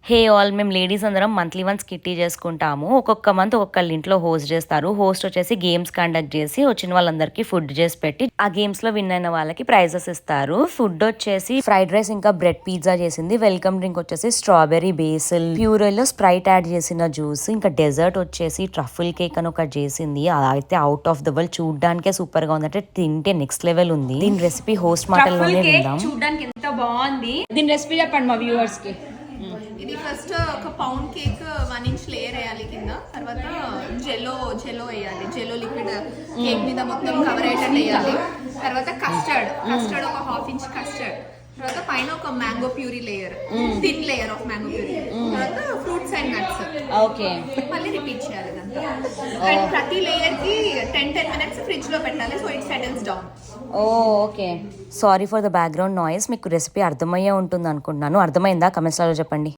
Hey all, మేము ladies అందరం monthly once kitty చేసుకుంటాము. ఒక్కొక్క మంత్ ఒక్కొక్కళ్ళ ఇంట్లో హోస్ట్ చేస్తారు. హోస్ట్ వచ్చేసి గేమ్స్ కండక్ట్ చేసి వచ్చిన వాళ్ళందరికీ ఫుడ్ చేసి పెట్టి ఆ గేమ్స్ లో విన్ అయిన వాళ్ళకి ప్రైజెస్ ఇస్తారు. ఫుడ్ వచ్చేసి ఫ్రైడ్ రైస్ ఇంకా బ్రెడ్ పిజ్జా చేసింది. వెల్కమ్ డ్రింక్ వచ్చేసి స్ట్రాబెర్రీ బేసిల్ ప్యూరెల్లో స్ప్రైట్ యాడ్ చేసిన జ్యూస్, ఇంకా డెజర్ట్ వచ్చేసి ట్రఫుల్ కేక్ అని ఒకటి చేసింది. అదైతే అవుట్ ఆఫ్ ద వరల్డ్, చూడడానికే సూపర్ గా ఉంది. అంటే తింటే నెక్స్ట్ లెవెల్ ఉంది. దీని రెసిపీ హోస్ట్ మాటల్లోనే విందాం. చూడడానికి ఎంత బాగుంది. దీని రెసిపీ చెప్పండి మా వ్యూవర్స్ కి. ఇది ఫస్ట్ ఒక పౌండ్ కేక్ 1 ఇంచ్ లేయర్ వేయాలి కింద. తర్వాత జెలో వేయాలి. జెలో లిక్విడ్ కేక్ మీద మొత్తం కవర్ అయ్యేటట్టు వేయాలి. తర్వాత కస్టర్డ్ ఒక 1/2 ఇంచ్ కస్టర్డ్. తర్వాత పైన ఒక mango puree layer, thin layer of mango puree. తర్వాత ఫ్రూట్స్ అండ్ నట్స్. ఓకే, మళ్ళీ రిపీట్ చేయాలి ఇదంతా. అండ్ ప్రతి లేయర్ కి 10 minutes ఫ్రిడ్జ్ లో పెట్టాలి, so it settles down. Okay. Sorry for the background noise. మీకు రెసిపీ అర్థమయ్యే ఉంటుంది అనుకుంటున్నాను. అర్థమైందా? కమెంట్స్లో చెప్పండి.